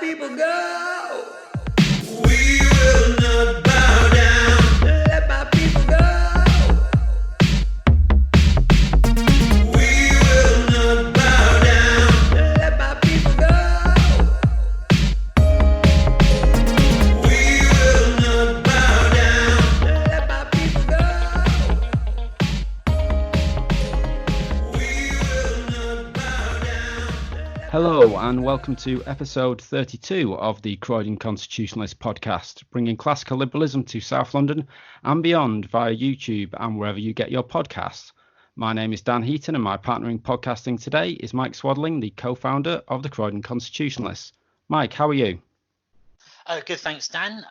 people go. We will not bow down. Let my people go. We will not bow down. Let my people go. We will not bow down. Let my people go. We will not bow down. Hello and welcome to episode 32 of the Croydon Constitutionalist podcast, bringing classical liberalism to South London and beyond via YouTube and wherever you get your podcasts. My name is Dan Heaton and my partner in podcasting today is Mike Swaddling, the co-founder of the Croydon Constitutionalists. Mike, how are you? Good, thanks, Dan.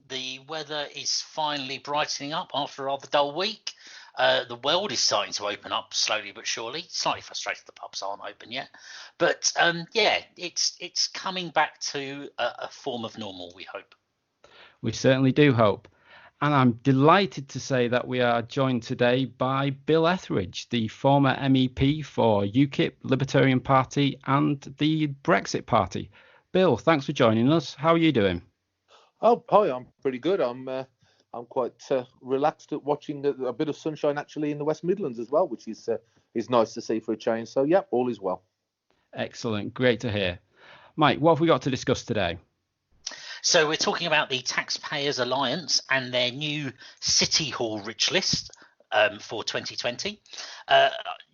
The weather is finally brightening up after a rather dull week. The world is starting to open up slowly but surely. Slightly frustrated the pubs aren't open yet. But yeah, it's coming back to a form of normal, we hope. We certainly do hope. And I'm delighted to say that we are joined today by Bill Etheridge, the former MEP for UKIP, Libertarian Party and the Brexit Party. Bill, thanks for joining us. How are you doing? Oh, hi, I'm pretty good. I'm quite relaxed at watching a bit of sunshine actually in the West Midlands as well, which is nice to see for a change. So, yeah, all is well. Excellent. Great to hear. Mike, what have we got to discuss today? So we're talking about the Taxpayers Alliance and their new City Hall rich list for 2020.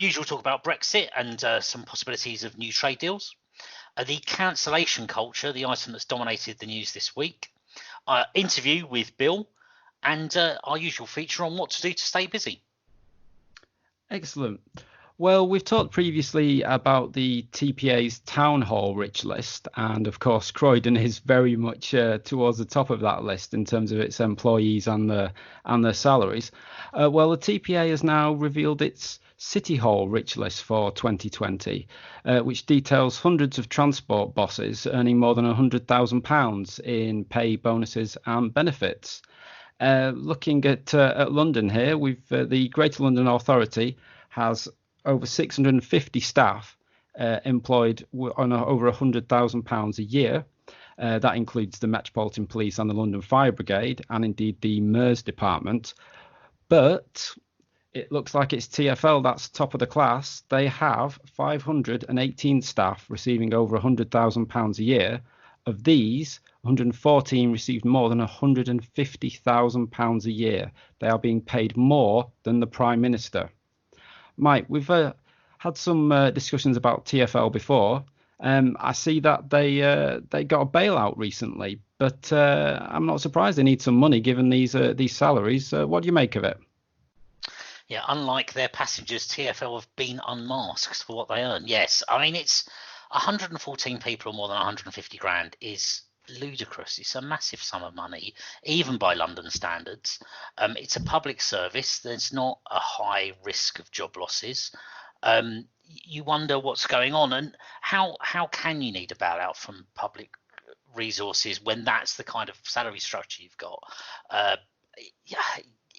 Usual talk about Brexit and some possibilities of new trade deals. The cancellation culture, the item that's dominated the news this week. Interview with Bill. And our usual feature on what to do to stay busy. Excellent. Well, we've talked previously about the TPA's town hall rich list, and of course Croydon is very much towards the top of that list in terms of its employees and their salaries. Well, the TPA has now revealed its City Hall rich list for 2020, which details hundreds of transport bosses earning more than £100,000 in pay, bonuses and benefits. Looking at London here, the Greater London Authority has over 650 staff employed on over £100,000 a year. That includes the Metropolitan Police and the London Fire Brigade, and indeed the MERS department. But it looks like it's TfL that's top of the class. They have 518 staff receiving over £100,000 a year. Of these, 114 received more than £150,000 a year. They are being paid more than the Prime Minister. Mike, we've had some discussions about TfL before. I see that they got a bailout recently, but I'm not surprised they need some money given these salaries. What do you make of it? Yeah, unlike their passengers, TfL have been unmasked for what they earn. Yes, I mean, it's 114 people or more than 150 grand is ludicrous. It's a massive sum of money, even by London standards. It's a public service. There's not a high risk of job losses. You wonder what's going on, and how can you need a bailout from public resources when that's the kind of salary structure you've got?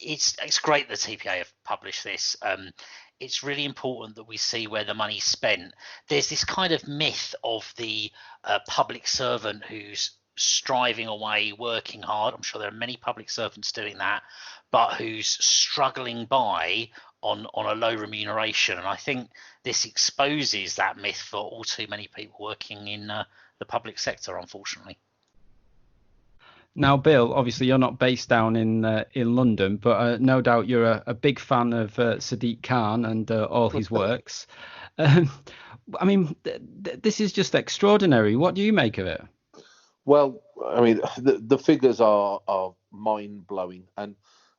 It's great that TPA have published this. It's really important that we see where the money's spent. There's this kind of myth of the public servant who's striving away, working hard. I'm sure there are many public servants doing that, but who's struggling by on a low remuneration. And I think this exposes that myth for all too many people working in the public sector, unfortunately. Now, Bill, obviously you're not based down in London, but no doubt you're a big fan of Sadiq Khan and all his works. I mean, this is just extraordinary. What do you make of it? Well, I mean, the figures are mind-blowing. And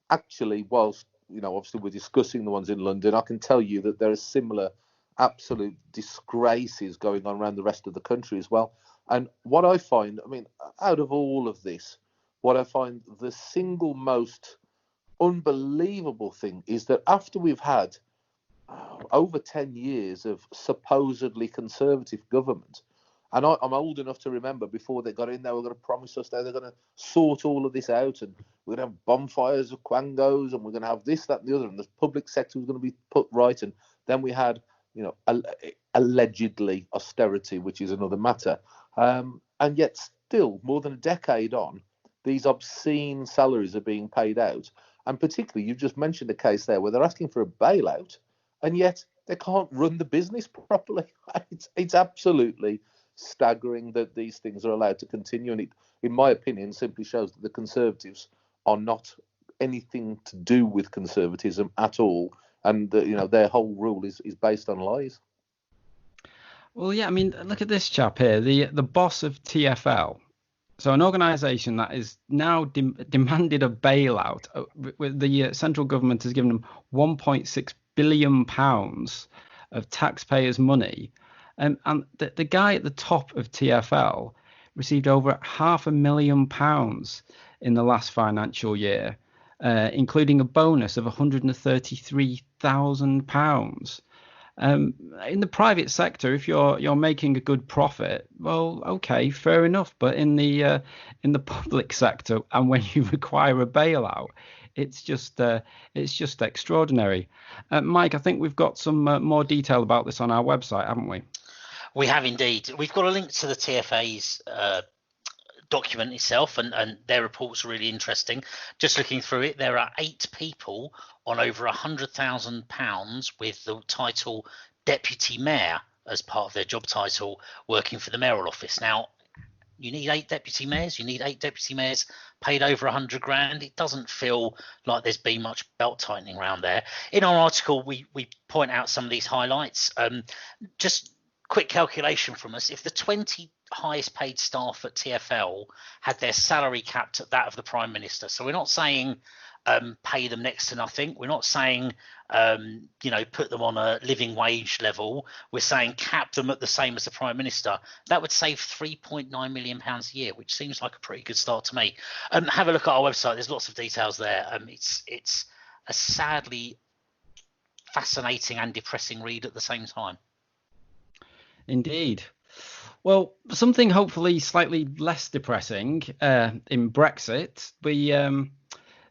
actually, whilst, obviously we're discussing the ones in London, I can tell you that there are similar absolute disgraces going on around the rest of the country as well. And what I find, I mean, out of all of this, what I find the single most unbelievable thing is that after we've had over 10 years of supposedly conservative government, and I'm old enough to remember before they got in, they were going to promise us they're going to sort all of this out, and we're going to have bonfires of quangos, and we're going to have this, that, and the other, and the public sector was going to be put right. And then we had, allegedly austerity, which is another matter. And and yet still, more than a decade on, these obscene salaries are being paid out. And particularly, you just mentioned a case there where they're asking for a bailout, and yet they can't run the business properly. It's absolutely staggering that these things are allowed to continue. And it, in my opinion, simply shows that the Conservatives are not anything to do with conservatism at all. And their whole rule is based on lies. Well, yeah, I mean, look at this chap here, the boss of TfL. So an organisation that is now demanded a bailout. The central government has given them £1.6 billion of taxpayers' money. And the guy at the top of TfL received over £500,000 in the last financial year, including a bonus of £133,000. In the private sector, if you're making a good profit, well, okay, fair enough. But in the public sector, and when you require a bailout, it's just extraordinary. Mike, I think we've got some more detail about this on our website, haven't we? We have indeed. We've got a link to the TFA's document itself, and their report's really interesting. Just looking through it, there are 8 people on over £100,000 with the title deputy mayor as part of their job title, working for the mayoral office. Now, you need 8 deputy mayors. You need 8 deputy mayors paid over 100 grand. It doesn't feel like there's been much belt tightening around there. In our article, we point out some of these highlights. Just quick calculation from us: if the 20 highest paid staff at TfL had their salary capped at that of the Prime Minister, so we're not saying pay them next to nothing, we're not saying put them on a living wage level, we're saying cap them at the same as the Prime Minister, that would save £3.9 million a year, which seems like a pretty good start to me. Have a look at our website, there's lots of details there. It's a sadly fascinating and depressing read at the same time. Indeed. Well, something hopefully slightly less depressing in Brexit.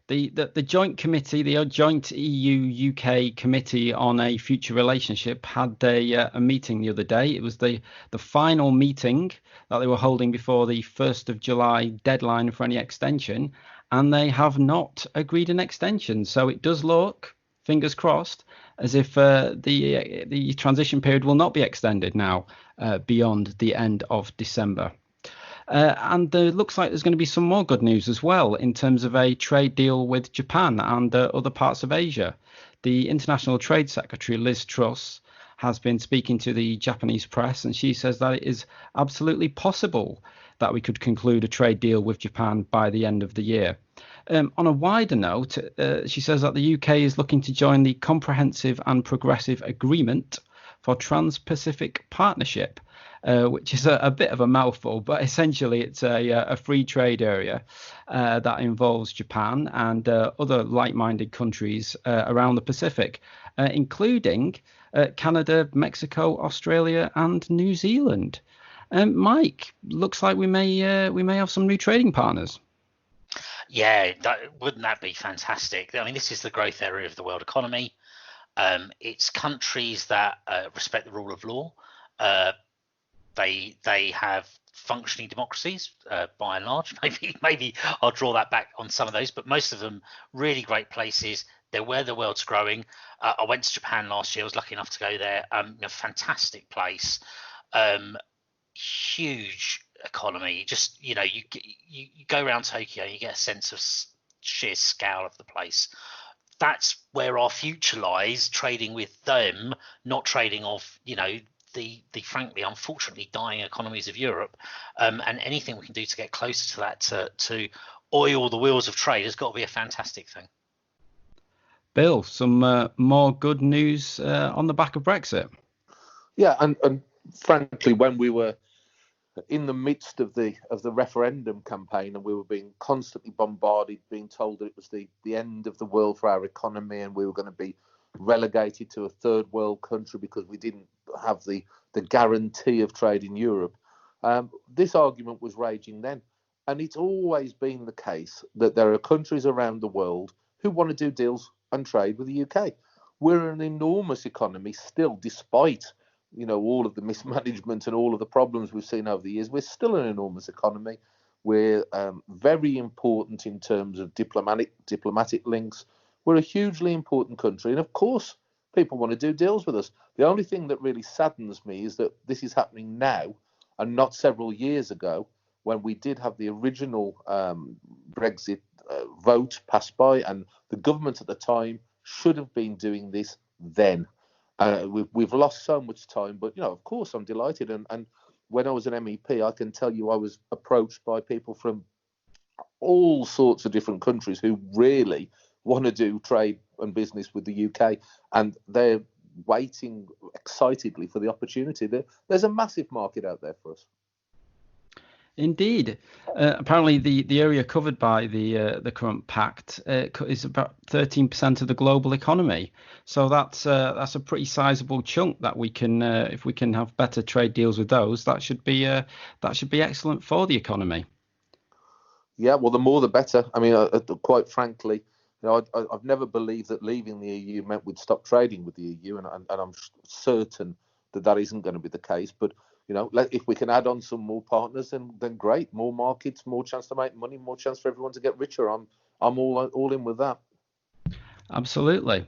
The joint committee, the joint EU-UK committee on a future relationship, had a meeting the other day. It was the final meeting that they were holding before the 1st of July deadline for any extension, and they have not agreed an extension. So it does look, fingers crossed, as if the transition period will not be extended now beyond the end of December. And there looks like there's going to be some more good news as well in terms of a trade deal with Japan and other parts of Asia. The International Trade Secretary, Liz Truss, has been speaking to the Japanese press, and she says that it is absolutely possible that we could conclude a trade deal with Japan by the end of the year. On a wider note, she says that the UK is looking to join the Comprehensive and Progressive Agreement for Trans-Pacific Partnership, which is a bit of a mouthful, but essentially it's a free trade area that involves Japan and other like-minded countries around the Pacific, including Canada, Mexico, Australia, and New Zealand. Mike, looks like we may have some new trading partners. Yeah, wouldn't that be fantastic? I mean, this is the growth area of the world economy. It's countries that respect the rule of law. They have functioning democracies by and large. Maybe I'll draw that back on some of those, but most of them really great places. They're where the world's growing. I went to Japan last year. I was lucky enough to go there. A fantastic place. Huge economy. Just you go around Tokyo, you get a sense of sheer scale of the place. That's where our future lies, trading with them, not trading off the frankly unfortunately dying economies of Europe, and anything we can do to get closer to that, to oil the wheels of trade, has got to be a fantastic thing. Bill, some more good news on the back of Brexit. Yeah, and frankly, when we were in the midst of the referendum campaign, and we were being constantly bombarded, being told that it was the end of the world for our economy, and we were going to be relegated to a third world country because we didn't have the guarantee of trade in Europe. This argument was raging then, and it's always been the case that there are countries around the world who want to do deals and trade with the UK. We're an enormous economy still, despite all of the mismanagement and all of the problems we've seen over the years, we're still an enormous economy. We're very important in terms of diplomatic links. We're a hugely important country, and of course, people want to do deals with us. The only thing that really saddens me is that this is happening now and not several years ago, when we did have the original Brexit vote passed by, and the government at the time should have been doing this then. We've lost so much time, but of course, I'm delighted. And when I was an MEP, I can tell you I was approached by people from all sorts of different countries who really want to do trade and business with the UK, and they're waiting excitedly for the opportunity. There's a massive market out there for us. Indeed. Apparently, the area covered by the current pact is about 13% of the global economy. So that's a pretty sizable chunk that we can, if we can have better trade deals with those, that should be excellent for the economy. Yeah, well, the more the better. I mean, quite frankly, I've never believed that leaving the EU meant we'd stop trading with the EU, and I'm certain that isn't going to be the case. But if we can add on some more partners, then great. More markets, more chance to make money, more chance for everyone to get richer. I'm all in with that. Absolutely.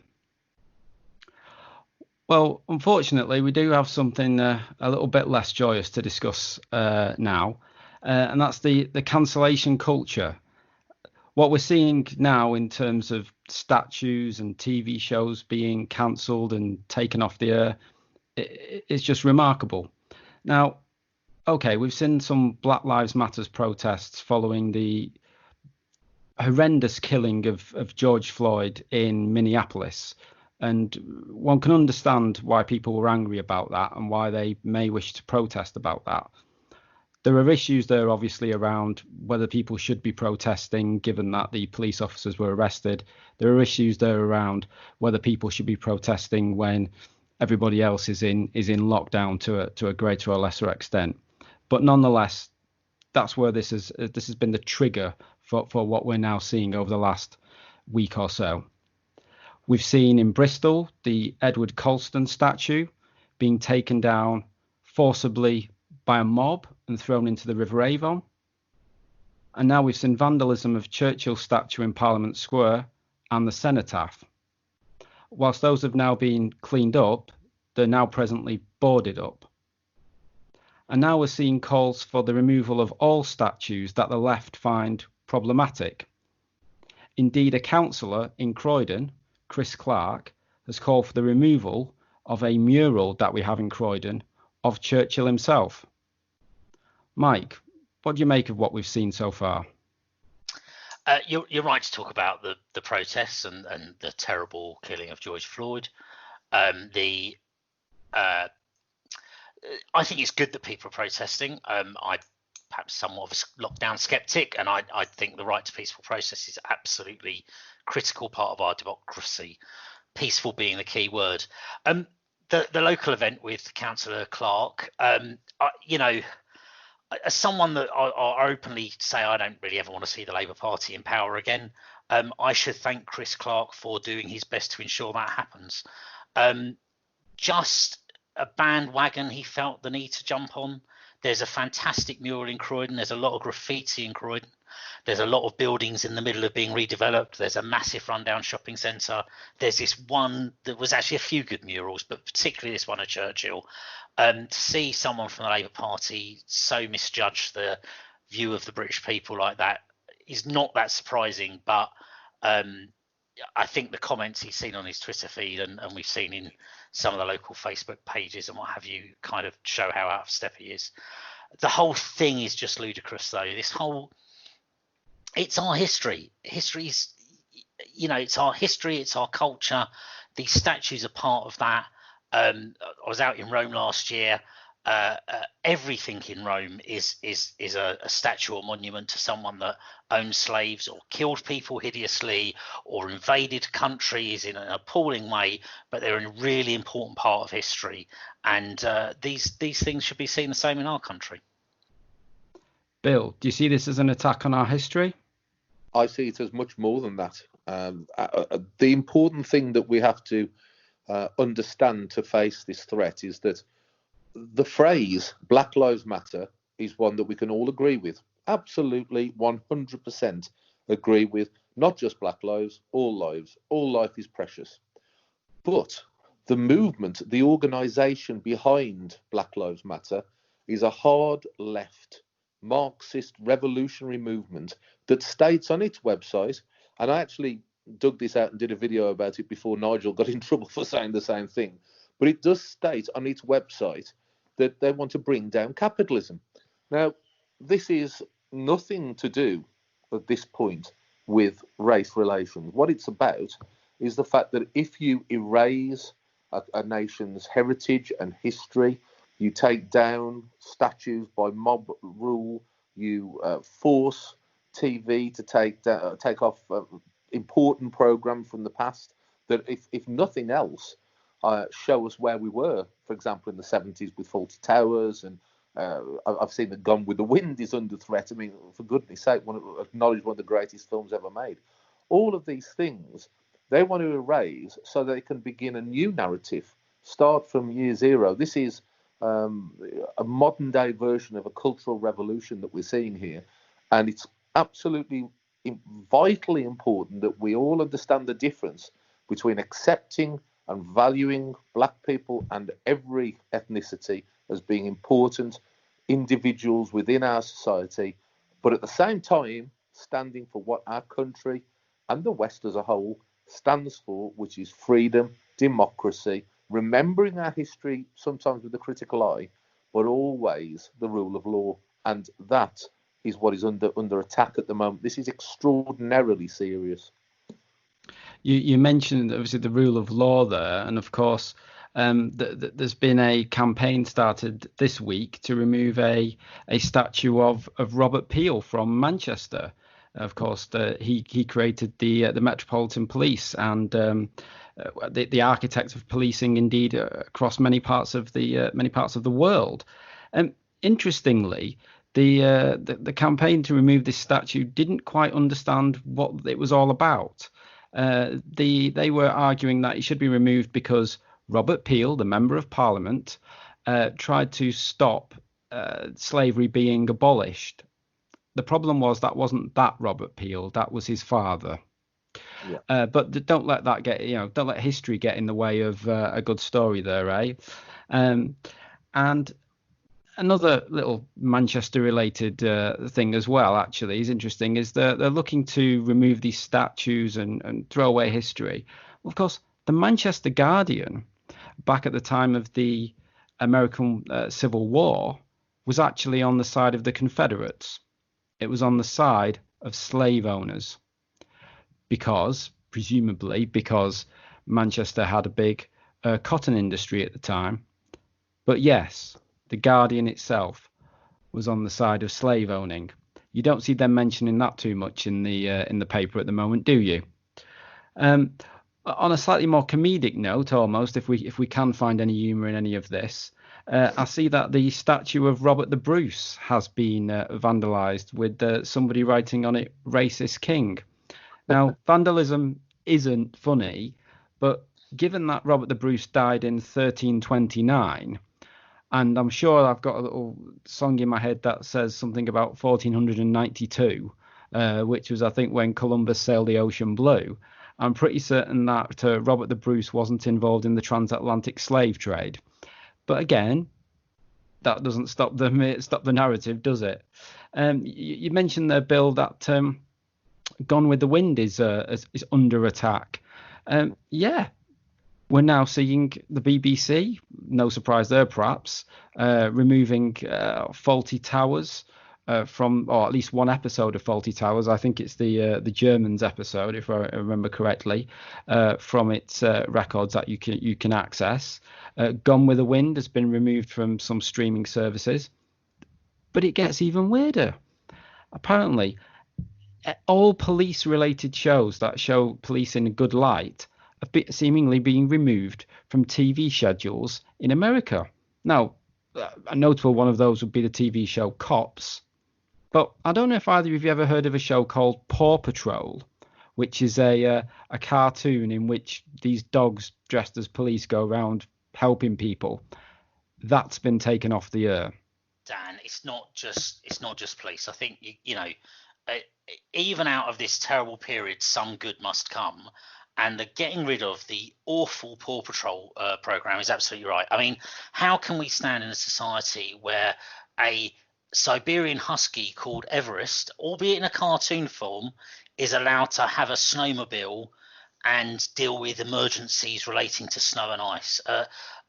Well, unfortunately, we do have something a little bit less joyous to discuss now, and that's the cancellation culture. What we're seeing now in terms of statues and TV shows being cancelled and taken off the air is just remarkable. Now, okay, we've seen some Black Lives Matters protests following the horrendous killing of George Floyd in Minneapolis. And one can understand why people were angry about that and why they may wish to protest about that. There are issues there, obviously, around whether people should be protesting, given that the police officers were arrested. There are issues there around whether people should be protesting when everybody else is in lockdown to a greater or lesser extent. But nonetheless, that's where this has been the trigger for what we're now seeing over the last week or so. We've seen in Bristol the Edward Colston statue being taken down forcibly by a mob and thrown into the River Avon. And now we've seen vandalism of Churchill's statue in Parliament Square and the cenotaph. Whilst those have now been cleaned up, they're now presently boarded up. And now we're seeing calls for the removal of all statues that the left find problematic. Indeed, a councillor in Croydon, Chris Clark, has called for the removal of a mural that we have in Croydon of Churchill himself. Mike, what do you make of what we've seen so far? You're right to talk about the protests and the terrible killing of George Floyd. I think it's good that people are protesting. I perhaps somewhat of a lockdown skeptic, and I think the right to peaceful protest is absolutely critical part of our democracy. Peaceful being the key word. The local event with Councillor Clark, as someone that I openly say I don't really ever want to see the Labour Party in power again, I should thank Chris Clark for doing his best to ensure that happens. Just a bandwagon he felt the need to jump on. There's a fantastic mural in Croydon. There's a lot of graffiti in Croydon. There's a lot of buildings in the middle of being redeveloped. There's a massive rundown shopping centre. There's this one that was actually a few good murals, but particularly this one at Churchill. To see someone from the Labour Party so misjudge the view of the British people like that is not that surprising, but I think the comments he's seen on his Twitter feed and we've seen in some of the local Facebook pages and what have you kind of show how out of step he is. The whole thing is just ludicrous, though. It's our history. History's, it's our history, it's our culture. These statues are part of that. I was out in Rome last year. Everything in Rome is a statue or monument to someone that owned slaves or killed people hideously or invaded countries in an appalling way, but they're a really important part of history. And these things should be seen the same in our country. Bill, do you see this as an attack on our history? I see it as much more than that. The important thing that we have to understand to face this threat is that the phrase Black Lives Matter is one that we can all agree with. Absolutely 100% agree with. Not just black lives, all lives. All life is precious. But the movement, the organisation behind Black Lives Matter is a hard left, Marxist revolutionary movement that states on its website, and I actually dug this out and did a video about it before Nigel got in trouble for saying the same thing, but it does state on its website that they want to bring down capitalism. Now, this is nothing to do at this point with race relations. What it's about is the fact that if you erase a nation's heritage and history, you take down statues by mob rule, you force TV to take off important programs from the past, that if nothing else, show us where we were, for example, in the 70s with Fawlty Towers, and I've seen that Gone with the Wind is under threat. I mean, for goodness sake, acknowledge one of the greatest films ever made. All of these things they want to erase so they can begin a new narrative, start from year zero. This is a modern day version of a cultural revolution that we're seeing here, and it's absolutely vitally important that we all understand the difference between accepting and valuing black people and every ethnicity as being important individuals within our society, but at the same time standing for what our country and the West as a whole stands for, which is freedom, democracy, remembering our history sometimes with a critical eye, but always the rule of law. And that is what is under attack at the moment. This is extraordinarily serious. You mentioned obviously the rule of law there, and of course there's been a campaign started this week to remove a statue of Robert Peel from Manchester. Of course, he created the Metropolitan Police and the architect of policing, indeed, across many parts of the world. Interestingly, the campaign to remove this statue didn't quite understand what it was all about. They were arguing that it should be removed because Robert Peel, the Member of Parliament, tried to stop slavery being abolished. The problem was that wasn't that Robert Peel, that was his father. Yeah. But don't let that don't let history get in the way of a good story there, eh? And another little Manchester-related thing as well, actually, is interesting, is they're looking to remove these statues and throw away history. Well, of course, the Manchester Guardian, back at the time of the American Civil War, was actually on the side of the Confederates. It was on the side of slave owners presumably because Manchester had a big cotton industry at the time. But yes, the Guardian itself was on the side of slave owning. You don't see them mentioning that too much in the paper at the moment, do you? On a slightly more comedic note, almost, if we can find any humour in any of this, I see that the statue of Robert the Bruce has been vandalised with somebody writing on it "racist king." Now, vandalism isn't funny, but given that Robert the Bruce died in 1329, and I'm sure I've got a little song in my head that says something about 1492, which was, I think, when Columbus sailed the ocean blue. I'm pretty certain that Robert the Bruce wasn't involved in the transatlantic slave trade. But again, that doesn't stop the narrative, does it? You mentioned there, Bill, that Gone with the Wind is under attack. Yeah, we're now seeing the BBC, no surprise there perhaps, removing Fawlty Towers from, or at least one episode of Fawlty Towers. I think it's the Germans episode, if I remember correctly, from its records that you can access. Gone with the Wind has been removed from some streaming services, but it gets even weirder. Apparently, all police-related shows that show police in a good light are seemingly being removed from TV schedules in America. Now, a notable one of those would be the TV show Cops. But I don't know if either of you ever heard of a show called Paw Patrol, which is a cartoon in which these dogs dressed as police go around helping people. that's been taken off the air. Dan, it's not just police. I think uh, even out of this terrible period, some good must come. And the getting rid of the awful Paw Patrol program is absolutely right. I mean, how can we stand in a society where a Siberian husky called Everest, albeit in a cartoon form, is allowed to have a snowmobile and deal with emergencies relating to snow and ice?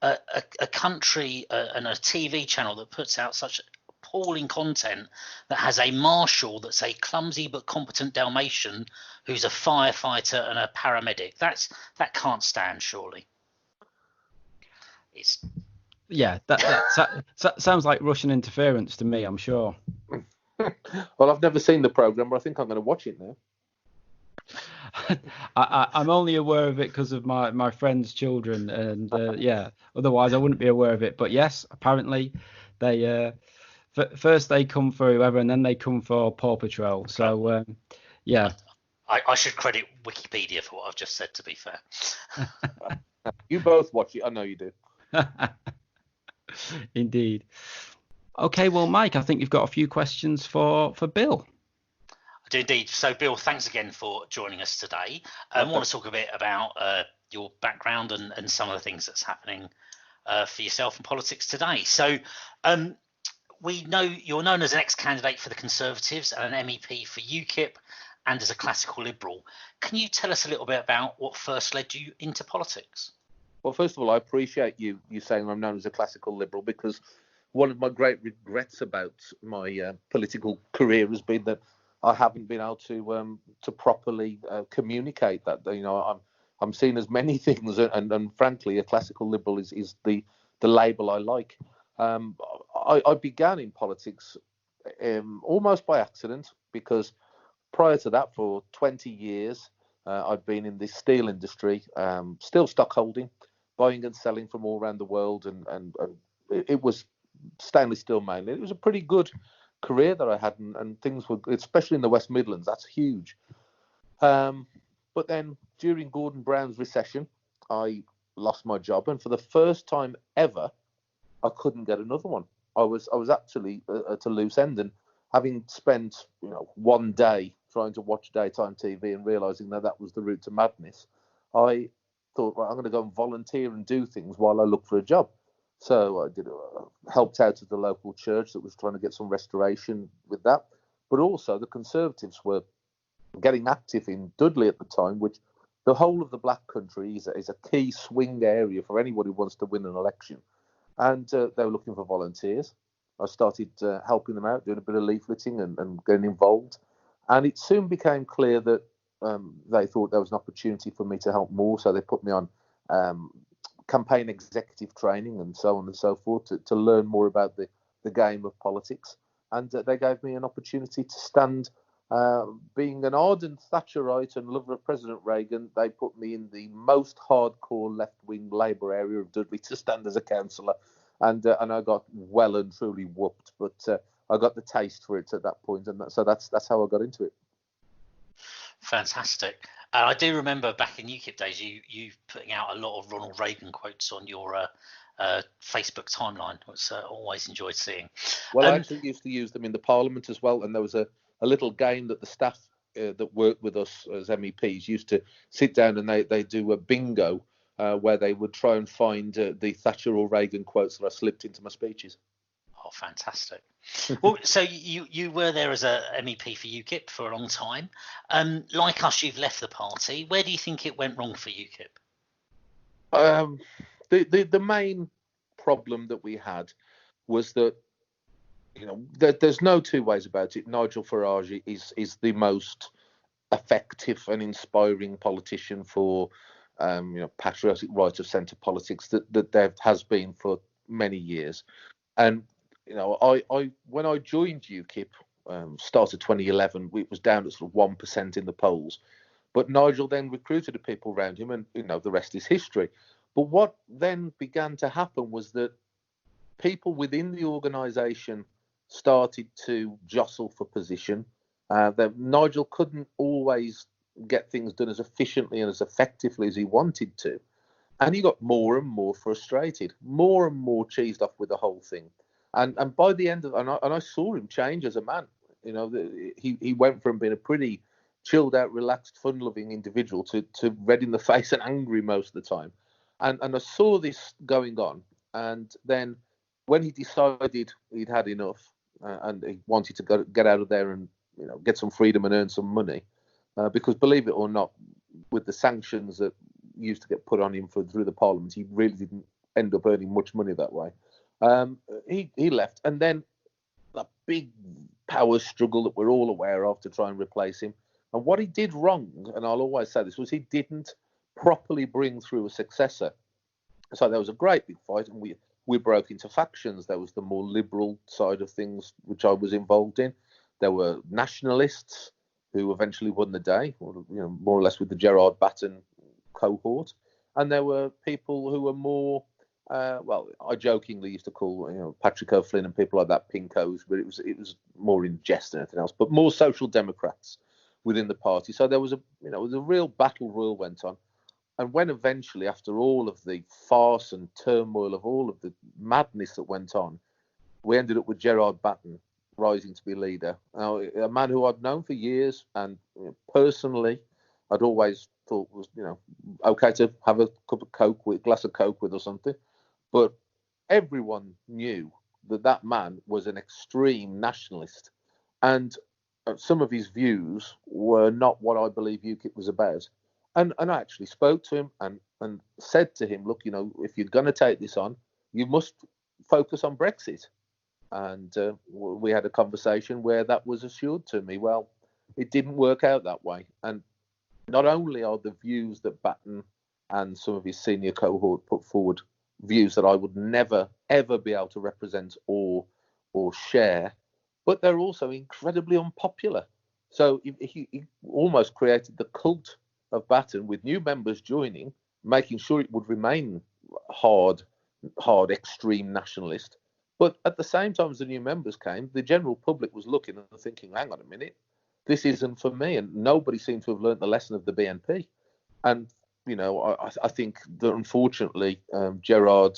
A country and a TV channel that puts out such appalling content, that has a marshal that's a clumsy but competent Dalmatian who's a firefighter and a paramedic. That can't stand, surely. That sounds like Russian interference to me, I'm sure. Well, I've never seen the program, but I think I'm going to watch it now. I'm only aware of it because of my friend's children, and otherwise I wouldn't be aware of it. But yes, apparently they first they come for whoever, and then they come for Paw Patrol. So I should credit Wikipedia for what I've just said, to be fair. You both watch it, I know you do. Indeed. Okay, well, Mike, I think you've got a few questions for Bill. I do indeed. So, Bill, thanks again for joining us today. I want to talk a bit about your background and some of the things that's happening for yourself in politics today. So, we know you're known as an ex-candidate for the Conservatives and an MEP for UKIP, and as a classical liberal. Can you tell us a little bit about what first led you into politics? Well, first of all, I appreciate you saying I'm known as a classical liberal, because one of my great regrets about my political career has been that I haven't been able to properly communicate that. I'm seen as many things, and frankly, a classical liberal is the label I like. I began in politics almost by accident, because prior to that, for 20 years, I'd been in the steel industry, still stockholding, buying and selling from all around the world, and it was stainless steel mainly. It was a pretty good career that I had, and things were, especially in the West Midlands, that's huge. But then during Gordon Brown's recession, I lost my job, and for the first time ever, I couldn't get another one. I was actually at a loose end, and having spent one day trying to watch daytime TV and realizing that was the route to madness, I thought, well, I'm going to go and volunteer and do things while I look for a job. So I helped out at the local church that was trying to get some restoration with that. But also the Conservatives were getting active in Dudley at the time, which the whole of the Black Country is a key swing area for anyone who wants to win an election. And they were looking for volunteers. I started helping them out, doing a bit of leafleting and getting involved. And it soon became clear that they thought there was an opportunity for me to help more. So they put me on campaign executive training and so on and so forth to learn more about the game of politics. And they gave me an opportunity to stand, being an ardent Thatcherite and lover of President Reagan. They put me in the most hardcore left-wing Labour area of Dudley to stand as a councillor. And I got well and truly whooped, but I got the taste for it at that point, and so that's how I got into it. Fantastic. I do remember back in UKIP days, you putting out a lot of Ronald Reagan quotes on your Facebook timeline, which I always enjoyed seeing. Well, I actually used to use them in the Parliament as well, and there was a little game that the staff that worked with us as MEPs used to sit down and they do a bingo where they would try and find the Thatcher or Reagan quotes that I slipped into my speeches. Oh, fantastic. Well, so you were there as a MEP for UKIP for a long time. Like us, you've left the party. Where do you think it went wrong for UKIP? The main problem that we had was that, there's no two ways about it. Nigel Farage is the most effective and inspiring politician for patriotic right of centre politics that there has been for many years. And I when I joined UKIP, started 2011, it was down at sort of 1% in the polls. But Nigel then recruited the people around him, and the rest is history. But what then began to happen was that people within the organisation started to jostle for position. That Nigel couldn't always get things done as efficiently and as effectively as he wanted to. And he got more and more frustrated, more and more cheesed off with the whole thing. And by the end of, and I saw him change as a man. You know, he went from being a pretty chilled out, relaxed, fun-loving individual to red in the face and angry most of the time. And I saw this going on. And then when he decided he'd had enough and he wanted to get out of there and get some freedom and earn some money, because believe it or not, with the sanctions that used to get put on him through the Parliament, he really didn't end up earning much money that way. He left, and then that big power struggle that we're all aware of to try and replace him. And what he did wrong, and I'll always say this, was he didn't properly bring through a successor. So there was a great big fight, and we broke into factions. There was the more liberal side of things, which I was involved in. There were nationalists who eventually won the day, more or less with the Gerard Batten cohort. And there were people who were more, I jokingly used to call, Patrick O'Flynn and people like that pinkos, but it was more in jest than anything else, but more social democrats within the party. So there was a real battle royal went on. And when eventually, after all of the farce and turmoil of all of the madness that went on, we ended up with Gerard Batten rising to be leader. Now, a man who I've known for years, and personally, I'd always thought was, okay to have a glass of Coke with or something. But everyone knew that man was an extreme nationalist. And some of his views were not what I believe UKIP was about. And I actually spoke to him and said to him, look, if you're going to take this on, you must focus on Brexit. And we had a conversation where that was assured to me. Well, it didn't work out that way. And not only are the views that Batten and some of his senior cohort put forward views that I would never, ever be able to represent or share, but they're also incredibly unpopular. So he almost created the cult of Batten with new members joining, making sure it would remain hard, extreme nationalist. But at the same time as the new members came, the general public was looking and thinking, hang on a minute, this isn't for me. And nobody seemed to have learnt the lesson of the BNP. And, I think that unfortunately, Gerard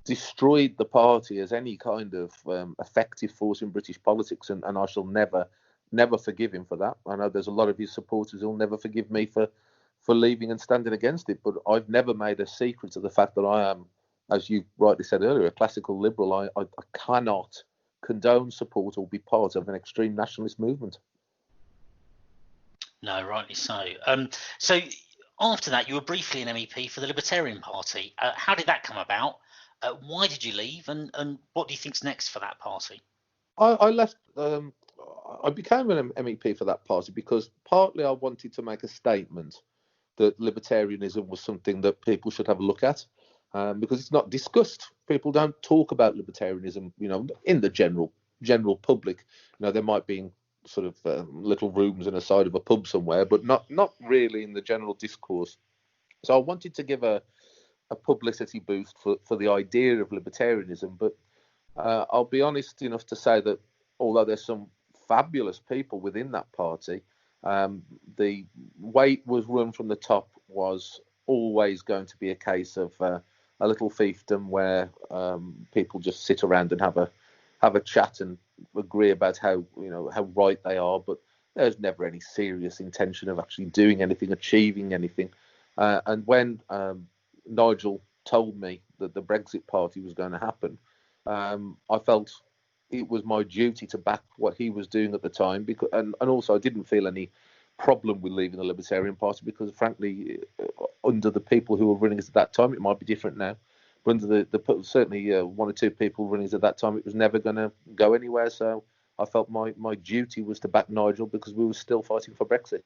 destroyed the party as any kind of effective force in British politics. And I shall never forgive him for that. I know there's a lot of his supporters who'll never forgive me for leaving and standing against it. But I've never made a secret of the fact that I am, as you rightly said earlier, a classical liberal. I cannot condone, support, or be part of an extreme nationalist movement. No, rightly so. So after that, you were briefly an MEP for the Libertarian Party. How did that come about? Why did you leave? And what do you think's next for that party? I left. I became an MEP for that party because partly I wanted to make a statement that libertarianism was something that people should have a look at, because it's not discussed. People don't talk about libertarianism, in the general public. There might be sort of little rooms in a side of a pub somewhere, but not really in the general discourse. So I wanted to give a publicity boost for the idea of libertarianism. But I'll be honest enough to say that although there's some fabulous people within that party, the way it was run from the top was always going to be a case of a little fiefdom where people just sit around and have a chat and agree about how right they are, but there's never any serious intention of actually doing anything, achieving anything. And when Nigel told me that the Brexit party was going to happen, I felt it was my duty to back what he was doing at the time, because and also I didn't feel any problem with leaving the Libertarian Party, because frankly, under the people who were running it at that time, it might be different now, but under the certainly one or two people running it at that time, it was never going to go anywhere. So I felt my duty was to back Nigel because we were still fighting for Brexit.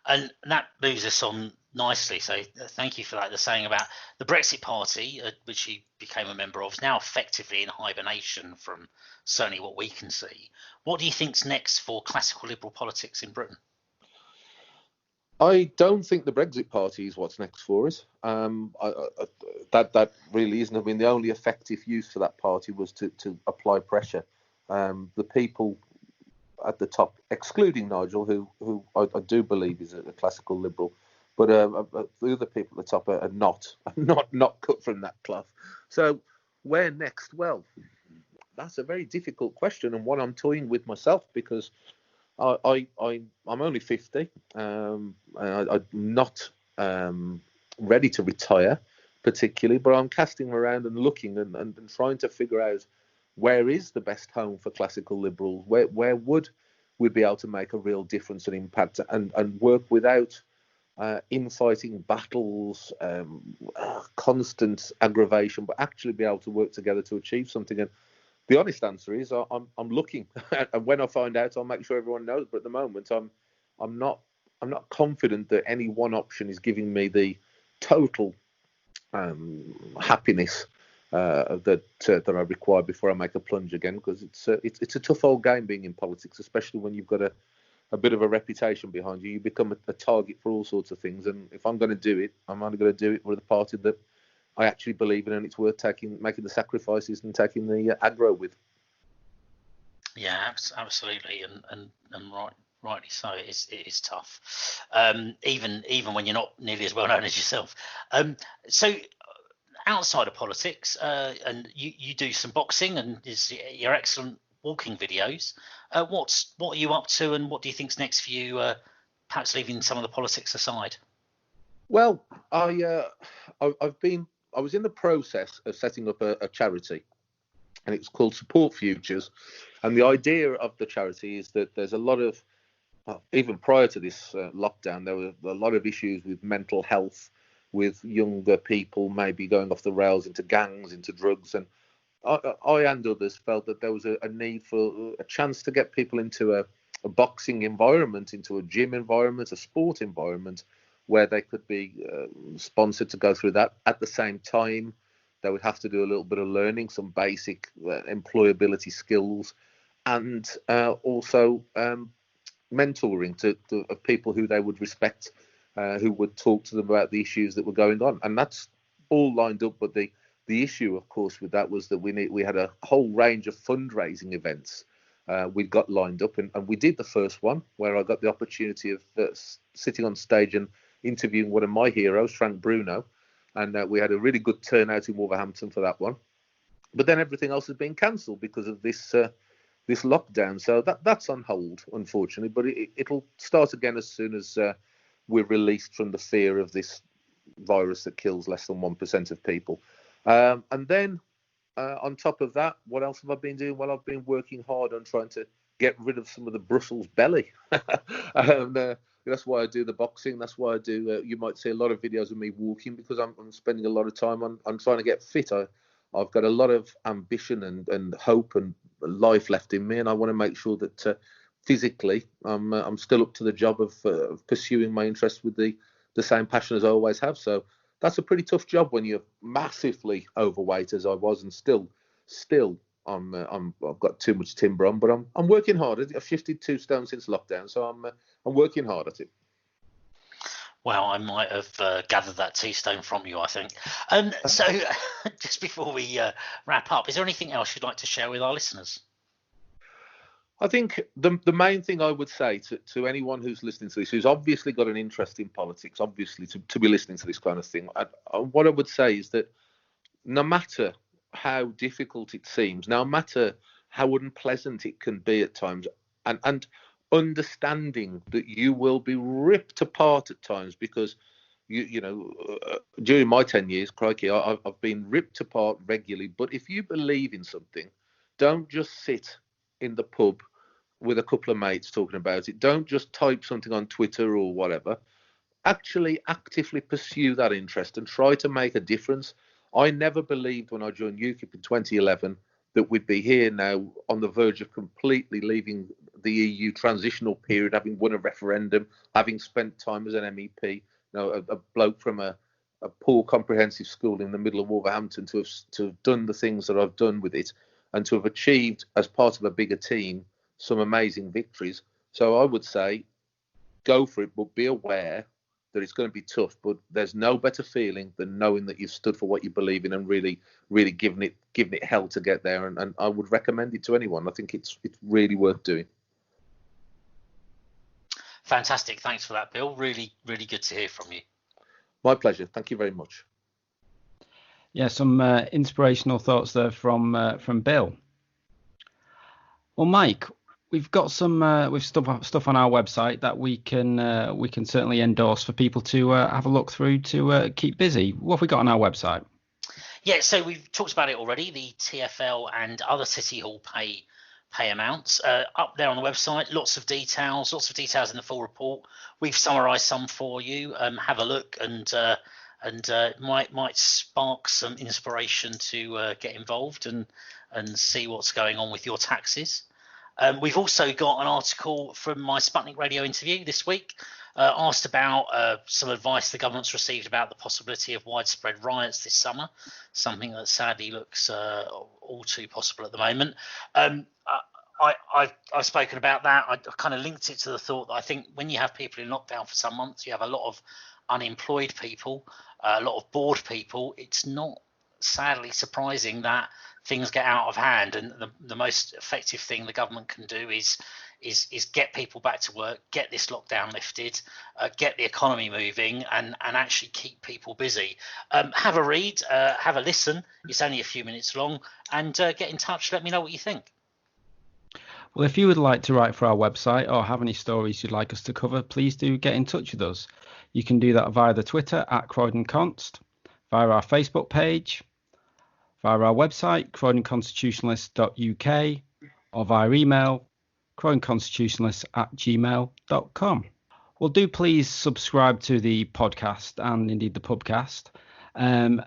And that moves us on nicely. So thank you for that. The saying about the Brexit Party, which he became a member of, is now effectively in hibernation from certainly what we can see. What do you think's next for classical liberal politics in Britain? I don't think the Brexit Party is what's next for us. That really isn't. I mean, the only effective use for that party was to apply pressure. The people at the top, excluding Nigel, who I do believe is a classical liberal, but the other people at the top are not cut from that cloth. So where next? Well, that's a very difficult question, and one I'm toying with myself, because I'm only 50. I'm not ready to retire particularly, but I'm casting around and looking and trying to figure out where is the best home for classical liberals, where would we be able to make a real difference and impact, and work without infighting, battles, constant aggravation, but actually be able to work together to achieve something. And the honest answer is I'm looking, and when I find out, I'll make sure everyone knows. But at the moment, I'm not confident that any one option is giving me the total happiness that I require before I make a plunge again, because it's a tough old game being in politics, especially when you've got a bit of a reputation behind you. You become a target for all sorts of things, and if I'm going to do it, I'm only going to do it for the party that I actually believe in, and it's worth making the sacrifices and taking the aggro with. Yeah, absolutely, and rightly so. It is tough, even when you're not nearly as well known as yourself. So outside of politics, and you do some boxing and your excellent walking videos. What are you up to, and what do you think's next for you? Perhaps leaving some of the politics aside. Well, I was in the process of setting up a charity, and it's called Support Futures. And the idea of the charity is that there's a lot of, even prior to this lockdown, there were a lot of issues with mental health, with younger people maybe going off the rails into gangs, into drugs. And I and others felt that there was a need for a chance to get people into a boxing environment, into a gym environment, a sport environment, where they could be sponsored to go through that. At the same time, they would have to do a little bit of learning, some basic employability skills, and also mentoring of people who they would respect, who would talk to them about the issues that were going on. And that's all lined up. But the issue, of course, with that was that we had a whole range of fundraising events we'd got lined up, and we did the first one, where I got the opportunity of sitting on stage and interviewing one of my heroes, Frank Bruno, and we had a really good turnout in Wolverhampton for that one. But then everything else has been cancelled because of this lockdown, so that's on hold, unfortunately. But it'll start again as soon as we're released from the fear of this virus that kills less than 1% of people. And then on top of that, what else have I been doing? Well, I've been working hard on trying to get rid of some of the Brussels belly. That's why I do the boxing. That's why I do. You might see a lot of videos of me walking, because I'm spending a lot of time on trying to get fit. I've got a lot of ambition and hope and life left in me, and I want to make sure that physically I'm still up to the job of pursuing my interests with the same passion as I always have. So that's a pretty tough job when you're massively overweight, as I was, and still I've got too much timber on, but I'm working hard. I've shifted 2 stone since lockdown, so I'm working hard at it. Well, I might have gathered that 2 stone from you, I think. So just before we wrap up, is there anything else you'd like to share with our listeners? I think the main thing I would say to anyone who's listening to this, who's obviously got an interest in politics, obviously to be listening to this kind of thing, what I would say is that no matter how difficult it seems, no matter how unpleasant it can be at times, and understanding that you will be ripped apart at times, because you know during my 10 years, crikey, I've been ripped apart regularly. But if you believe in something, don't just sit in the pub with a couple of mates talking about it. Don't just type something on Twitter or whatever. Actually actively pursue that interest and try to make a difference. I never believed when I joined UKIP in 2011 that we'd be here now on the verge of completely leaving the EU transitional period, having won a referendum, having spent time as an MEP, you know, a bloke from a poor comprehensive school in the middle of Wolverhampton, to have done the things that I've done with it, and to have achieved, as part of a bigger team, some amazing victories. So I would say go for it, but be aware that it's going to be tough. But there's no better feeling than knowing that you've stood for what you believe in and really giving it hell to get there. And I would recommend it to anyone. I think it's really worth doing. Fantastic. Thanks for that, Bill. Really, really good to hear from you. My pleasure. Thank you very much. Yeah, some inspirational thoughts there from Bill. Well, Mike, we've got some we've stuff on our website that we can certainly endorse for people to have a look through to keep busy. What have we got on our website? Yeah, so we've talked about it already. The TfL and other City Hall pay amounts up there on the website. Lots of details in the full report. We've summarised some for you. Have a look and might spark some inspiration to get involved and see what's going on with your taxes. We've also got an article from my Sputnik Radio interview this week, asked about some advice the government's received about the possibility of widespread riots this summer, something that sadly looks all too possible at the moment. I've spoken about that. I kind of linked it to the thought that I think when you have people in lockdown for some months, you have a lot of unemployed people, a lot of bored people. It's not sadly surprising that things get out of hand, and the most effective thing the government can do is get people back to work, get this lockdown lifted, get the economy moving, and actually keep people busy. Have a read, have a listen. It's only a few minutes long, and get in touch. Let me know what you think. Well, if you would like to write for our website or have any stories you'd like us to cover, please do get in touch with us. You can do that via the Twitter @CroydonConst, via our Facebook page, via our website, croydonconstitutionalist.uk, or via email, croydonconstitutionalist@gmail.com. Well, do please subscribe to the podcast and indeed the pubcast.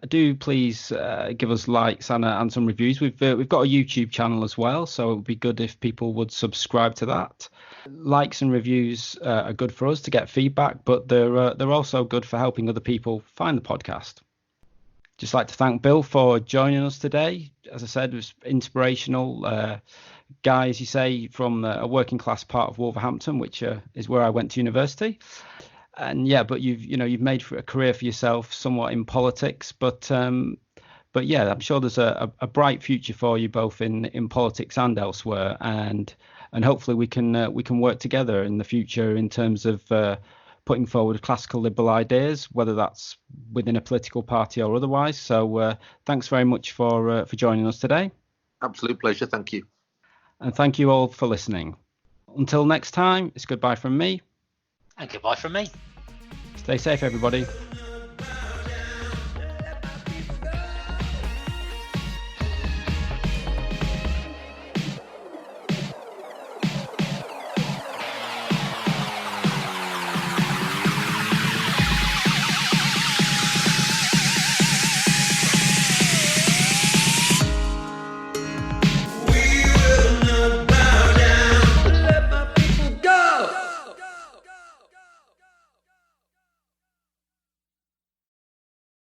Do please give us likes and some reviews. We've got a YouTube channel as well, so it would be good if people would subscribe to that. Likes and reviews are good for us to get feedback, but they're also good for helping other people find the podcast. Just like to thank Bill for joining us today. As I said, it was inspirational. Guy, as you say, from a working class part of Wolverhampton, which is where I went to university. And yeah, but you've made a career for yourself somewhat in politics, but yeah, I'm sure there's a bright future for you both in politics and elsewhere, and hopefully we can work together in the future in terms of putting forward classical liberal ideas, whether that's within a political party or otherwise. So thanks very much for joining us today. Absolute pleasure. Thank you. And thank you all for listening. Until next time, it's goodbye from me. And goodbye from me. Stay safe, everybody.